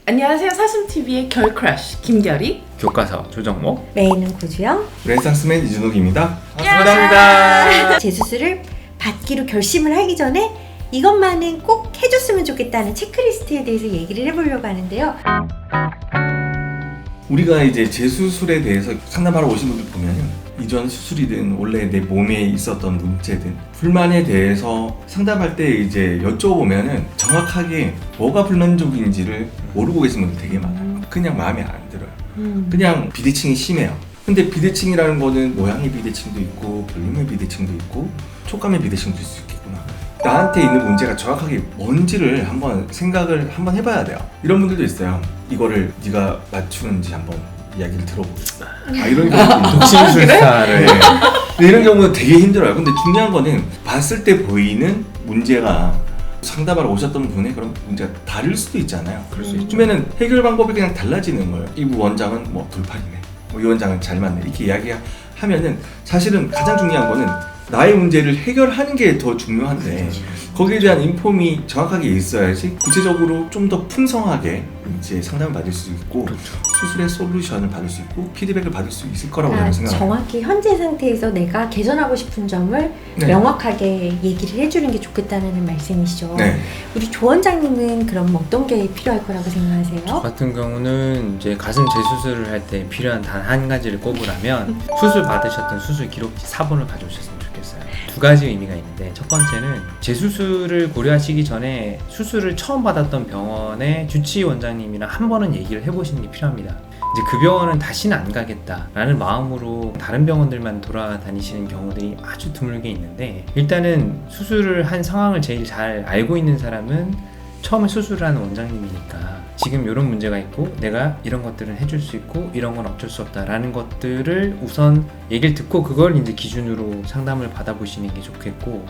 안녕하세요. 사슴TV의 결크러쉬 김결이, 교과서 조정목, 메인은 고주영, 렌상스맨 이준욱입니다. 반갑습니다. 재수술을 받기로 결심을 하기 전에 이것만은 꼭 해줬으면 좋겠다는 체크리스트에 대해서 얘기를 해보려고 하는데요. 우리가 이제 재수술에 대해서 상담하러 오신 분들 보면은 이전 수술이든 원래 내 몸에 있었던 문제든 불만에 대해서 상담할 때 이제 여쭤보면은 정확하게 뭐가 불만족인지를 모르고 계신 분들 되게 많아요. 그냥 마음에 안 들어요. 그냥 비대칭이 심해요. 근데 비대칭이라는 거는 모양의 비대칭도 있고 볼륨의 비대칭도 있고 촉감의 비대칭도 있을 수 있겠구나. 나한테 있는 문제가 정확하게 뭔지를 한번 생각을 한번 해봐야 돼요. 이런 분들도 있어요. 이거를 네가 맞추는지 한번 이야기를 들어보겠어. 이런 경우도 독심술사를 네. 근데 이런 경우는 되게 힘들어요. 근데 중요한 거는 봤을 때 보이는 문제가 상담하러 오셨던 분의 그런 문제가 다를 수도 있잖아요. 그럴 수 있죠. 그러면은 해결 방법이 그냥 달라지는 거예요. 이 원장은 뭐 돌팔이네, 이 원장은 잘 맞네, 이렇게 이야기하면은 사실은 가장 중요한 거는 나의 문제를 해결하는 게 더 중요한데 거기에 대한 인폼이 정확하게 있어야지 구체적으로 좀 더 풍성하게 이제 상담을 받을 수 있고 수술의 솔루션을 받을 수 있고 피드백을 받을 수 있을 거라고 저는 생각합니다. 정확히 현재 상태에서 내가 개선하고 싶은 점을 네. 명확하게 얘기를 해주는 게 좋겠다는 말씀이시죠. 네. 우리 조 원장님은 그럼 어떤 게 필요할 거라고 생각하세요? 저 같은 경우는 이제 가슴 재수술을 할 때 필요한 단 한 가지를 꼽으라면 수술 받으셨던 수술 기록지 4본을 가져오셨으면 좋겠어요. 두 가지 의미가 있는데, 첫 번째는 재수술을 고려하시기 전에 수술을 처음 받았던 병원의 주치의 원장님이랑 한 번은 얘기를 해보시는 게 필요합니다. 이제 그 병원은 다시는 안 가겠다라는 마음으로 다른 병원들만 돌아다니시는 경우들이 아주 드물게 있는데, 일단은 수술을 한 상황을 제일 잘 알고 있는 사람은 처음에 수술을 하는 원장님이니까 지금 이런 문제가 있고 내가 이런 것들은 해줄 수 있고 이런 건 어쩔 수 없다라는 것들을 우선 얘기를 듣고 그걸 이제 기준으로 상담을 받아보시는 게 좋겠고,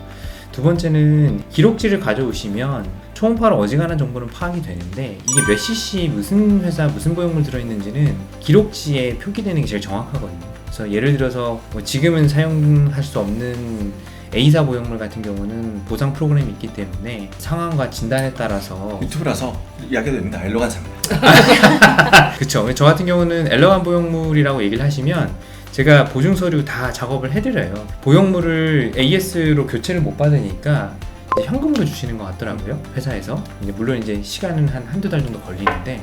두 번째는 기록지를 가져오시면 초음파로 어지간한 정보는 파악이 되는데 이게 몇 cc 무슨 회사 무슨 보형물 들어있는지는 기록지에 표기되는 게 제일 정확하거든요. 그래서 예를 들어서 뭐 지금은 사용할 수 없는 A사 보형물 같은 경우는 보상 프로그램이 있기 때문에 상황과 진단에 따라서 유튜브라서 이야기도 됩니다. 엘로간사입니다. 그쵸. 저 같은 경우는 엘러간 보형물이라고 얘기를 하시면 제가 보증 서류 다 작업을 해드려요. 보형물을 AS로 교체를 못 받으니까 이제 현금으로 주시는 것 같더라고요, 회사에서. 이제 물론 이제 시간은 한두 달 정도 걸리는데,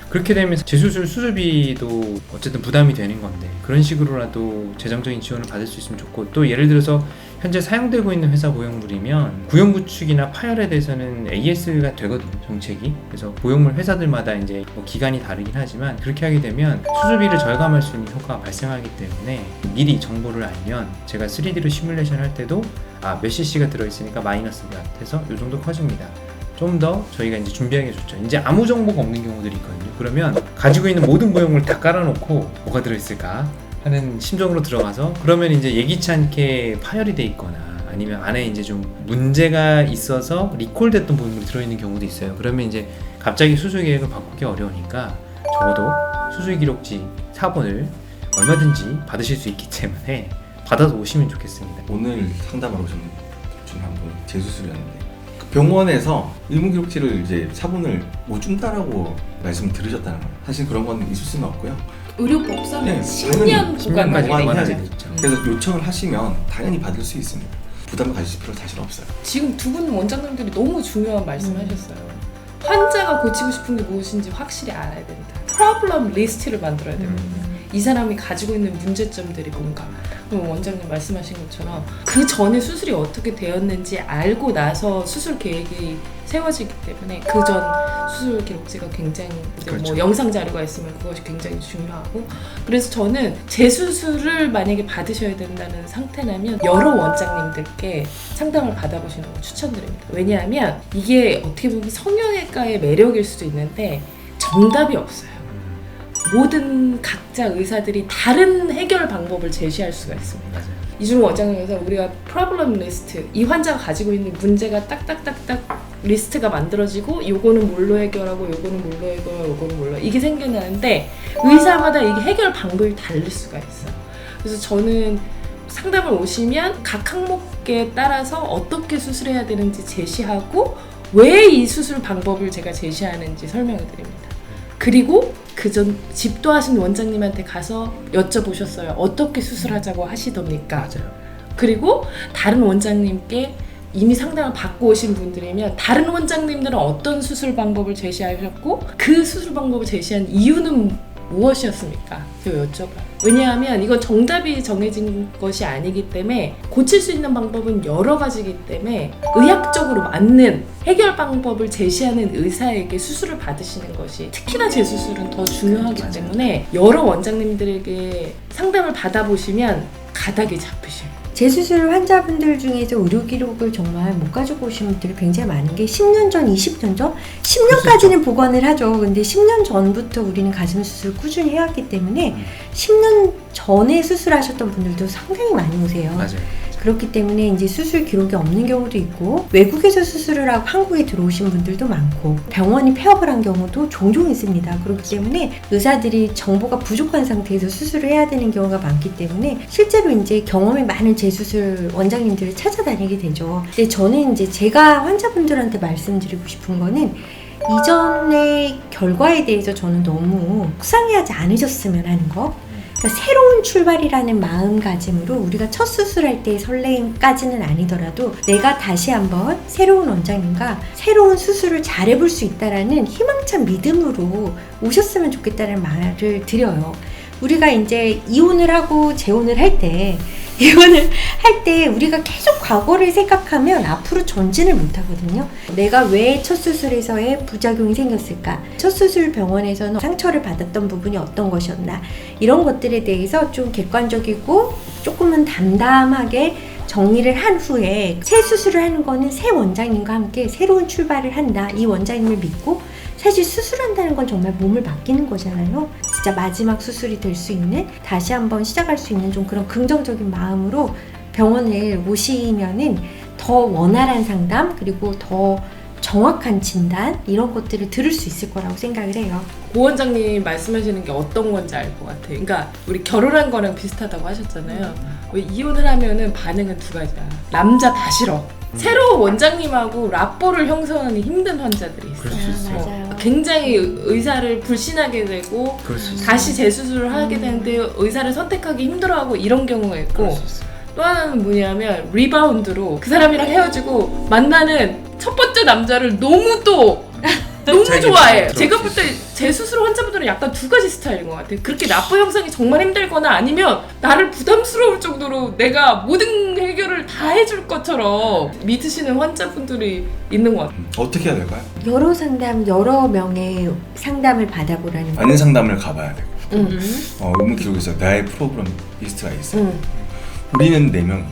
그렇게 되면 재수술 수술비도 어쨌든 부담이 되는 건데 그런 식으로라도 재정적인 지원을 받을 수 있으면 좋고, 또 예를 들어서 현재 사용되고 있는 회사 보형물이면 구형 구축이나 파열에 대해서는 AS가 되거든요, 정책이. 그래서 보형물 회사들마다 이제 뭐 기간이 다르긴 하지만 그렇게 하게 되면 수술비를 절감할 수 있는 효과가 발생하기 때문에 미리 정보를 알면 제가 3D로 시뮬레이션 할 때도 몇 cc가 들어있으니까 마이너스 몇 해서 이 정도 커집니다. 좀 더 저희가 이제 준비하는 게 좋죠. 이제 아무 정보가 없는 경우들이 있거든요. 그러면 가지고 있는 모든 보형물 다 깔아놓고 뭐가 들어있을까 하는 심정으로 들어가서, 그러면 이제 예기치 않게 파열이 돼 있거나 아니면 안에 이제 좀 문제가 있어서 리콜됐던 보형물이 들어있는 경우도 있어요. 그러면 이제 갑자기 수술 계획을 바꾸기 어려우니까 적어도 수술 기록지 4본을 얼마든지 받으실 수 있기 때문에 받아서 오시면 좋겠습니다. 오늘 상담하러 오신 분 중에 한 분 재수술이었는데 병원에서 의무기록지를 이제 4본을 못 준다라고 말씀을 들으셨다는 거예요. 사실 그런 건 있을 수는 없고요. 의료법상 네, 10년 당연히 구간까지 10년까지 돼 해야지. 있죠. 있죠. 그래서 요청을 하시면 당연히 받을 수 있습니다. 부담을 가지실 필요 사실 없어요. 지금 두 분 원장님들이 너무 중요한 말씀하셨어요. 환자가 고치고 싶은 게 무엇인지 확실히 알아야 된다. 프로블럼 리스트를 만들어야 됩니다. 이 사람이 가지고 있는 문제점들이 뭔가. 그럼 원장님 말씀하신 것처럼 그 전에 수술이 어떻게 되었는지 알고 나서 수술 계획이 세워지기 때문에 그 전 수술 기록지가 굉장히 그렇죠. 뭐 영상 자료가 있으면 그것이 굉장히 중요하고, 그래서 저는 재수술을 만약에 받으셔야 된다는 상태라면 여러 원장님들께 상담을 받아보시는 걸 추천드립니다. 왜냐하면 이게 어떻게 보면 성형외과의 매력일 수도 있는데 정답이 없어요. 모든 각자 의사들이 다른 해결 방법을 제시할 수가 있습니다. 맞아요. 이준호 원장님께서 우리가 프로블럼 리스트, 이 환자가 가지고 있는 문제가 딱딱딱딱 리스트가 만들어지고 요거는 뭘로 해결하고 요거는 뭘로 해결하고 요거는 뭘로, 이게 생겨나는데 의사마다 이게 해결 방법이 다를 수가 있어요. 그래서 저는 상담을 오시면 각 항목에 따라서 어떻게 수술해야 되는지 제시하고 왜 이 수술 방법을 제가 제시하는지 설명을 드립니다. 그리고 그전 집도하신 원장님한테 가서 여쭤보셨어요. 어떻게 수술하자고 하시답니까? 맞아요. 그리고 다른 원장님께 이미 상담을 받고 오신 분들이면 다른 원장님들은 어떤 수술 방법을 제시하셨고 그 수술 방법을 제시한 이유는 무엇이었습니까? 제가 여쭤봐요. 왜냐하면 이건 정답이 정해진 것이 아니기 때문에 고칠 수 있는 방법은 여러 가지이기 때문에 의학적으로 맞는 해결 방법을 제시하는 의사에게 수술을 받으시는 것이 특히나 재수술은 더 중요하기 때문에 여러 원장님들에게 상담을 받아보시면 가닥이 잡히실 거예요. 재수술 환자분들 중에서 의료 기록을 정말 못 가지고 오신 분들이 굉장히 많은 게 10년 전, 20년 전? 10년까지는 복원을 하죠. 근데 10년 전부터 우리는 가슴 수술 꾸준히 해왔기 때문에 10년 전에 수술하셨던 분들도 상당히 많이 오세요. 맞아요. 그렇기 때문에 이제 수술 기록이 없는 경우도 있고 외국에서 수술을 하고 한국에 들어오신 분들도 많고 병원이 폐업을 한 경우도 종종 있습니다. 그렇기 때문에 의사들이 정보가 부족한 상태에서 수술을 해야 되는 경우가 많기 때문에 실제로 이제 경험이 많은 재수술 원장님들을 찾아다니게 되죠. 근데 저는 이제 제가 환자분들한테 말씀드리고 싶은 거는 이전의 결과에 대해서 저는 너무 속상해하지 않으셨으면 하는 거. 그러니까 새로운 출발이라는 마음가짐으로 우리가 첫 수술할 때의 설레임까지는 아니더라도 내가 다시 한번 새로운 원장님과 새로운 수술을 잘해볼 수 있다라는 희망찬 믿음으로 오셨으면 좋겠다는 말을 드려요. 우리가 이제 이혼을 하고 재혼을 할 때 우리가 계속 과거를 생각하면 앞으로 전진을 못 하거든요. 내가 왜 첫 수술에서의 부작용이 생겼을까? 첫 수술 병원에서는 상처를 받았던 부분이 어떤 것이었나? 이런 것들에 대해서 좀 객관적이고 조금은 담담하게 정리를 한 후에 새 수술을 하는 거는 새 원장님과 함께 새로운 출발을 한다. 이 원장님을 믿고 사실 수술한다는 건 정말 몸을 맡기는 거잖아요. 진짜 마지막 수술이 될 수 있는 다시 한번 시작할 수 있는 좀 그런 긍정적인 마음으로 병원을 오시면은 더 원활한 상담 그리고 더 정확한 진단 이런 것들을 들을 수 있을 거라고 생각을 해요. 고 원장님 말씀하시는 게 어떤 건지 알 것 같아. 그러니까 우리 결혼한 거랑 비슷하다고 하셨잖아요. 왜 이혼을 하면은 반응은 두 가지야. 남자 다 싫어. 새로운 원장님하고 라뽀를 형성하는 힘든 환자들이 있어요. 그럴 수 있어요. 맞아요. 굉장히 의사를 불신하게 되고 그럴 수 있어요. 다시 재수술을 하게 되는데 의사를 선택하기 힘들어하고 이런 경우가 있고 그럴 수 있어요. 또 하나는 뭐냐면 리바운드로 그 사람이랑 헤어지고 만나는 첫 번째 남자를 너무 자기 좋아해. 들어올 제가 수 볼 때 재수술 환자분들은 약간 두 가지 스타일인 것 같아요. 그렇게 라포 형성이 정말 힘들거나 아니면 나를 부담스러울 정도로 내가 모든 해결을 다 해줄 것처럼 믿으시는 환자분들이 있는 것 같아요. 어떻게 해야 될까요? 여러 상담, 여러 명의 상담을 받아보라는 거. 아는 상담을 가봐야 되고 응. 의무 기록에서 나의 프로그램 리스트가 있어요. 응. 우리는 4명이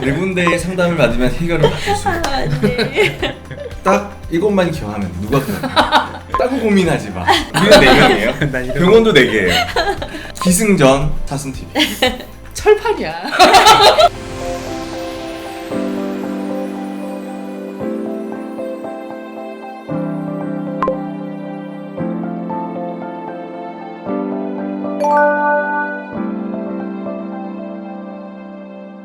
1군데의 상담을 받으면 해결을 받을 수 있어요. 네. 딱 이것만 기억하면 누가 그럴까? 따고 고민하지 마. 우리는 4명이에요. 난 이런 병원도 4개예요. 기승전 사슴TV. 철판이야.